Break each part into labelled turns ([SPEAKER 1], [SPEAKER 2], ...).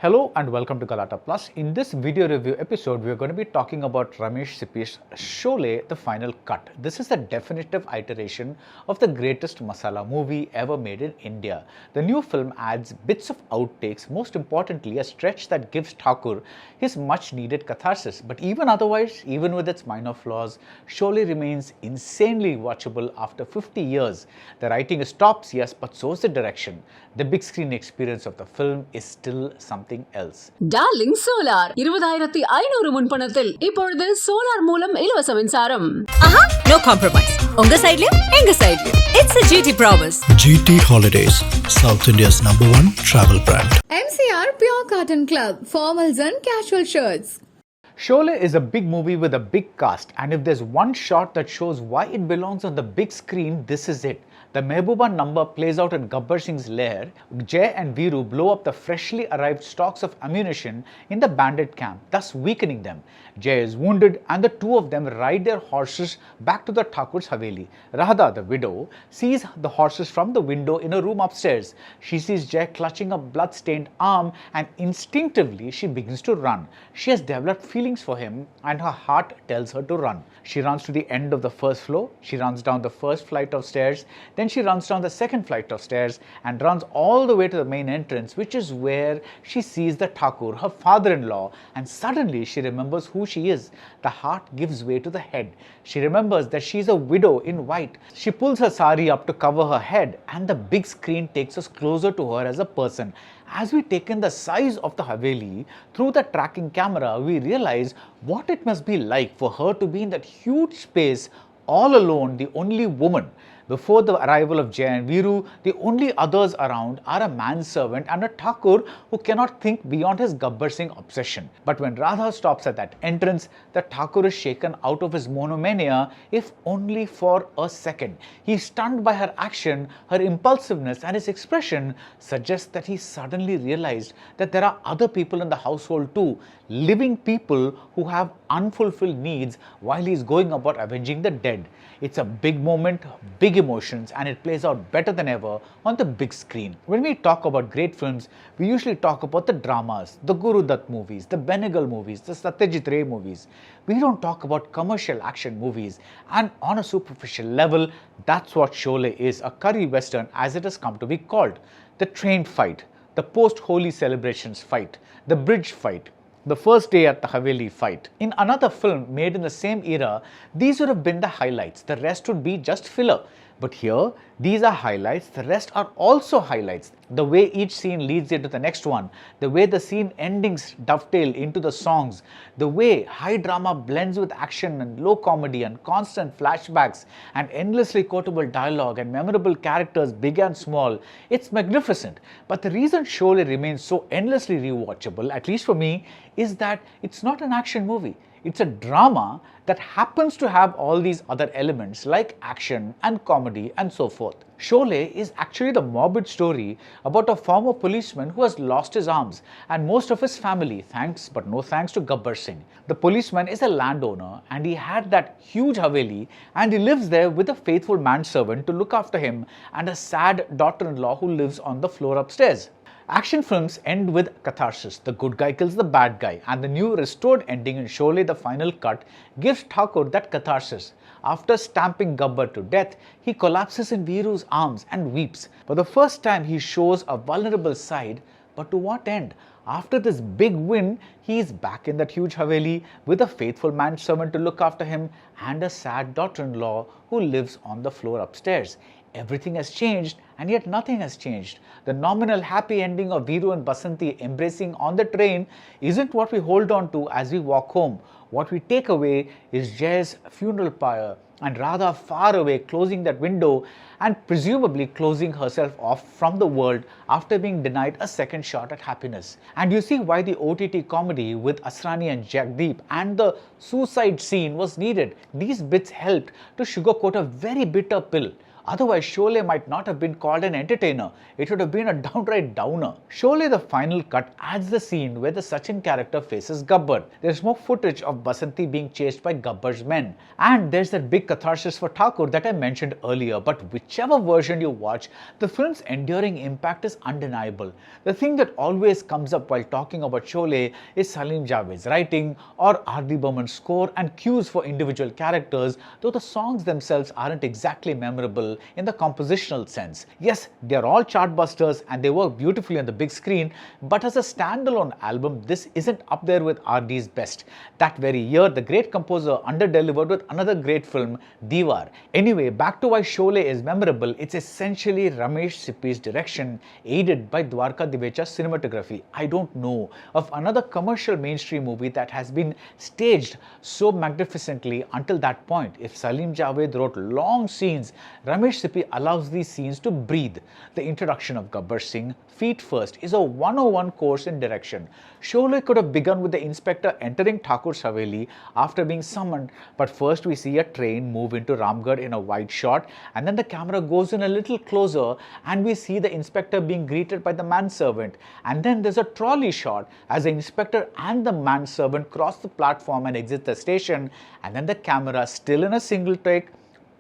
[SPEAKER 1] Hello and welcome to Galatta Plus. In this video review episode, we are going to be talking about Ramesh Sippy's Sholay, the final cut. This is a definitive iteration of the greatest masala movie ever made in India. The new film adds bits of outtakes, most importantly a stretch that gives Thakur his much needed catharsis. But even otherwise, even with its minor flaws, Sholay remains insanely watchable after 50 years. The writing is tops, yes, but so is the direction. The big screen experience of the film is still something else.
[SPEAKER 2] Darling Solar 20500 முன்பணத்தில் இப்பொழுது solar மூலம் இலவச மின்சாரம்.
[SPEAKER 3] No compromise. உங்க சைடுலயும் எங்க சைடுலயும். It's a GT promise.
[SPEAKER 4] GT Holidays, South India's #1 travel brand.
[SPEAKER 5] MCR Pure Cotton Club, formals and casual shirts.
[SPEAKER 1] Sholay is a big movie with a big cast, and if there's one shot that shows why it belongs on the big screen, this is it. The Mehbooba number plays out in Gabbar Singh's lair. Jay and Veeru blow up the freshly arrived stocks of ammunition in the bandit camp, thus weakening them. Jay is wounded and the two of them ride their horses back to the Thakur's Haveli. Radha, the widow, sees the horses from the window in a room upstairs. She sees Jay clutching a blood-stained arm and instinctively she begins to run. She has developed feelings for him and her heart tells her to run. She runs to the end of the first floor, she runs down the first flight of stairs, then she runs down the second flight of stairs and runs all the way to the main entrance, which is where she sees the Thakur, her father-in-law, and suddenly she remembers who she is. The heart gives way to the head. She remembers that she is a widow in white. She pulls her sari up to cover her head and the big screen takes us closer to her as a person. As we take in the size of the Haveli through the tracking camera, we realize what it must be like for her to be in that huge space all alone, the only woman. Before the arrival of Jay and Veeru, the only others around are a manservant and a Thakur who cannot think beyond his Gabbar Singh obsession. But when Radha stops at that entrance, the Thakur is shaken out of his monomania, if only for a second. He is stunned by her action, her impulsiveness, and his expression suggests that he suddenly realized that there are other people in the household too, living people who have unfulfilled needs while he is going about avenging the dead. It's a big moment, big emotions, and it plays out better than ever on the big screen. When we talk about great films, we usually talk about the dramas, the Guru Dutt movies, the Benegal movies, the Satyajit Ray movies. We don't talk about commercial action movies, and on a superficial level, that's what Sholay is, a curry western as it has come to be called. The train fight, the post-holy celebrations fight, the bridge fight, the first day at the Haveli fight. In another film made in the same era, these would have been the highlights. The rest would be just filler. But here, these are highlights. The rest are also highlights. The way each scene leads into the next one, the way the scene endings dovetail into the songs, the way high drama blends with action and low comedy and constant flashbacks and endlessly quotable dialogue and memorable characters big and small, it's magnificent. But the reason Sholay remains so endlessly rewatchable, at least for me, is that it's not an action movie. It's a drama that happens to have all these other elements like action and comedy and so forth. Sholay is actually the morbid story about a former policeman who has lost his arms and most of his family, thanks but no thanks to Gabbar Singh. The policeman is a landowner and he had that huge Haveli and he lives there with a faithful manservant to look after him and a sad daughter-in-law who lives on the floor upstairs. Action films end with catharsis. The good guy kills the bad guy, and the new restored ending in Sholay, the final cut, gives Thakur that catharsis. After stamping Gabbar to death, he collapses in Veeru's arms and weeps. For the first time, he shows a vulnerable side, but to what end? After this big win, he is back in that huge Haveli with a faithful manservant to look after him and a sad daughter-in-law who lives on the floor upstairs. Everything has changed and yet nothing has changed. The nominal happy ending of Veeru and Basanti embracing on the train isn't what we hold on to as we walk home. What we take away is Jay's funeral pyre and Radha far away closing that window and presumably closing herself off from the world after being denied a second shot at happiness. And you see why the OTT comedy with Asrani and Jagdeep and the suicide scene was needed. These bits helped to sugarcoat a very bitter pill. Otherwise, Sholay might not have been called an entertainer. It would have been a downright downer. Sholay, the final cut, adds the scene where the Sachin character faces Gabbar. There's more footage of Basanti being chased by Gabbar's men. And there's that big catharsis for Thakur that I mentioned earlier. But whichever version you watch, the film's enduring impact is undeniable. The thing that always comes up while talking about Sholay is Salim Javed's writing or R.D. Burman's score and cues for individual characters, though the songs themselves aren't exactly memorable in the compositional sense. Yes, they're all chartbusters and they work beautifully on the big screen, but as a standalone album, this isn't up there with R.D.'s best. That very year, the great composer underdelivered with another great film, Divo. Anyway, back to why Sholay is memorable. It's essentially Ramesh Sippy's direction, aided by Dwarka Divecha's cinematography. I don't know of another commercial mainstream movie that has been staged so magnificently until that point. If Salim Javed wrote long scenes, Ramesh Sippy allows these scenes to breathe. The introduction of Gabbar Singh, feet first, is a 101 course in direction. Sholay could have begun with the inspector entering Thakur's Haveli after being summoned, but first we see a train move into Ramgarh in a wide shot, and then the camera goes in a little closer and we see the inspector being greeted by the manservant, and then there's a trolley shot as the inspector and the manservant cross the platform and exit the station, and then the camera, still in a single take,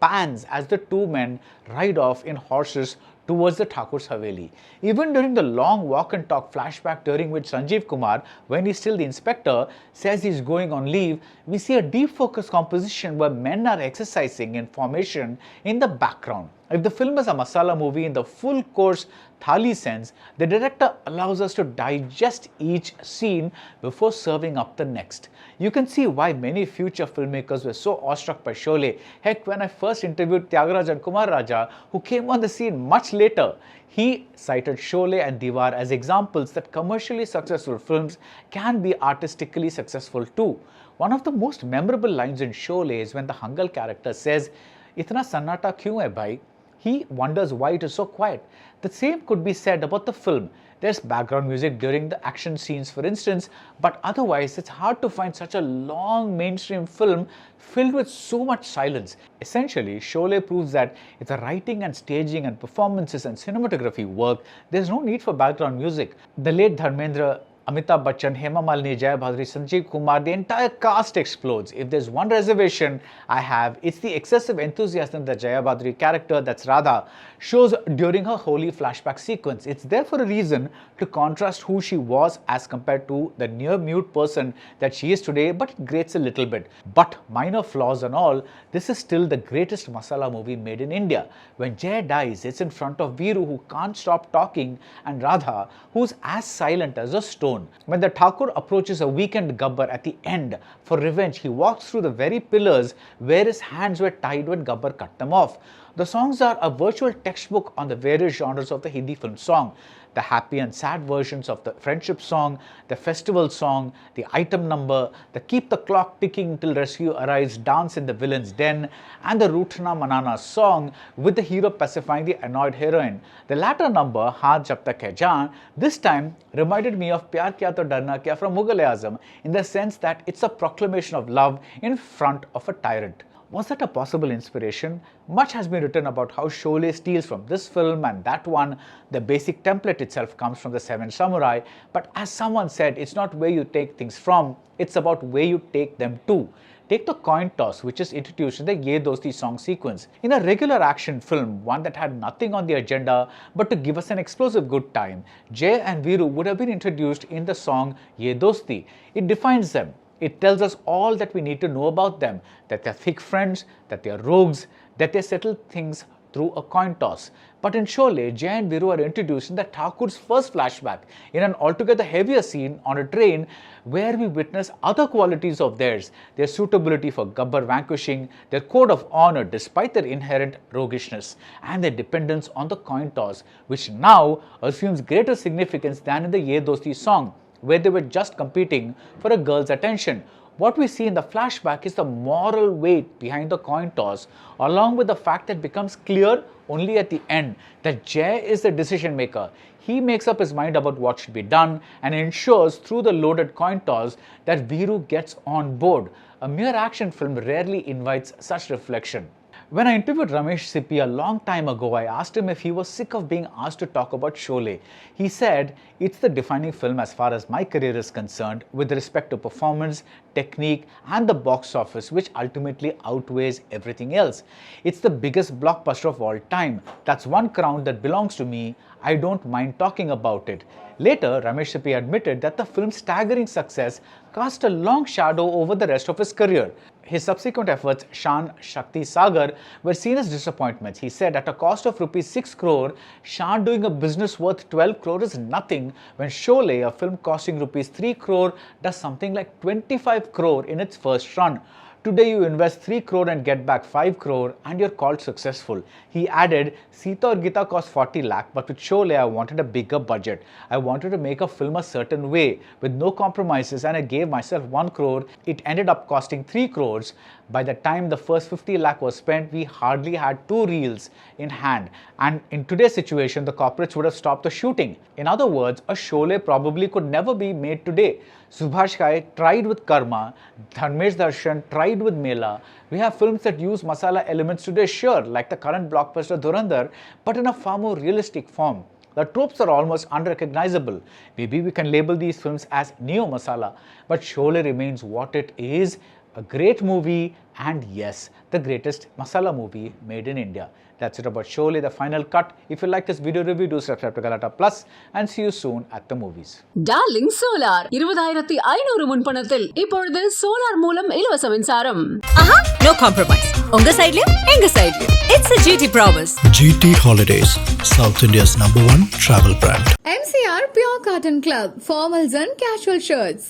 [SPEAKER 1] pans as the two men ride off in horses towards the Thakur's Haveli. Even during the long walk and talk flashback during which Sanjeev Kumar, when he's still the inspector, says he's going on leave, we see a deep focus composition where men are exercising in formation in the background. If the film is a masala movie in the full course thali sense, the director allows us to digest each scene before serving up the next. You can see why many future filmmakers were so awestruck by Sholay. Heck, when I first interviewed Tyagaraja and Kumar Raja, who came on the scene much later, he cited Sholay and Divo as examples that commercially successful films can be artistically successful too. One of the most memorable lines in Sholay is when the Hangal character says, "Itna sannata kyun hai bhai?" He wonders why it is so quiet. The same could be said about the film. There's background music during the action scenes, for instance, but otherwise it's hard to find such a long mainstream film filled with so much silence. Essentially, Sholay proves that if the writing and staging and performances and cinematography work, there's no need for background music. The late Dharmendra, Amitabh Bachchan, Hema Malini, Jaya Bhadri, Sanjeev Kumar, the entire cast explodes. If there's one reservation I have, it's the excessive enthusiasm that Jaya Bhadri character, that's Radha, shows during her holy flashback sequence. It's there for a reason, to contrast who she was as compared to the near mute person that she is today, but it grates a little bit. But minor flaws and all, this is still the greatest masala movie made in India. When Jaya dies, it's in front of Veeru, who can't stop talking, and Radha, who's as silent as a stone. When the Thakur approaches a weakened Gabbar at the end for revenge, he walks through the very pillars where his hands were tied when Gabbar cut them off. The songs are a virtual textbook on the various genres of the Hindi film song. The happy and sad versions of the friendship song, the festival song, the item number, the keep the clock ticking till rescue arrives dance in the villain's den, and the Rootna Manana song with the hero pacifying the annoyed heroine. The latter number, Haan Jab Tak Hai Jaan, this time reminded me of Pyar Kiya To Darna Kya from Mughal-e-Azam, in the sense that it's a proclamation of love in front of a tyrant. Was that a possible inspiration? Much has been written about how Sholay steals from this film and that one. The basic template itself comes from the Seven Samurai, but as someone said, it's not where you take things from, it's about where you take them to. Take the coin toss, which is introduced in the Ye Dosti song sequence. In a regular action film, one that had nothing on the agenda but to give us an explosive good time, Jay and Veeru would have been introduced in the song Ye Dosti. It defines them. It tells us all that we need to know about them, that they're thick friends, that they're rogues, that they settle things through a coin toss. But in Sholay, Jay and Veeru are introduced in the Thakur's first flashback, in an altogether heavier scene on a train where we witness other qualities of theirs, their suitability for Gabbar vanquishing, their code of honor despite their inherent roguishness, and their dependence on the coin toss, which now assumes greater significance than in the Ye Dosti song, where they were just competing for a girl's attention. What we see in the flashback is the moral weight behind the coin toss, along with the fact that becomes clear only at the end that Jay is the decision maker. He makes up his mind about what should be done and ensures through the loaded coin toss that Veeru gets on board. A mere action film rarely invites such reflection. When I interviewed Ramesh Sippy a long time ago, I asked him if he was sick of being asked to talk about Sholay. He said, "It's the defining film as far as my career is concerned with respect to performance, technique and the box office, which ultimately outweighs everything else. It's the biggest blockbuster of all time. That's one crown that belongs to me. I don't mind talking about it." Later, Ramesh Sippy admitted that the film's staggering success cast a long shadow over the rest of his career. His subsequent efforts, Shan, Shakti, Sagar, were seen as disappointments. He said at a cost of rupees 6 crore, Shan doing a business worth 12 crore is nothing when Sholay, a film costing rupees 3 crore, does something like 25 crore in its first run. Today you invest 3 crore and get back 5 crore and you're called successful. He added, Sita or Gita cost 40 lakh, but with Sholay I wanted a bigger budget. I wanted to make a film a certain way with no compromises and I gave myself 1 crore. It ended up costing 3 crores. By the time the first 50 lakh was spent, we hardly had 2 reels in hand. And in today's situation, the corporates would have stopped the shooting. In other words, a Sholay probably could never be made today. Subhash Ghai tried with Karma, Dharmesh Darshan tried with Mela. We have films that use masala elements today, sure, like the current blockbuster Dhurandhar, but in a far more realistic form. The tropes are almost unrecognizable. Maybe we can label these films as neo masala, but Sholay remains what it is, a great movie and yes, the greatest masala movie made in India. That's it about Sholay, the final cut. If you like this video review, do subscribe to Galatta Plus and see you soon at the movies.
[SPEAKER 2] Darling Solar 20500 முன்பணத்தில் இப்பொழுது solar மூலம் இலவச மின்சாரம்.
[SPEAKER 3] Aha, no compromise. உங்க சைடுலயும் எங்க சைடுலயும். It's a GT promise.
[SPEAKER 4] GT Holidays, South India's #1 travel brand.
[SPEAKER 5] MCR Pure Cotton Club, formals and casual shirts.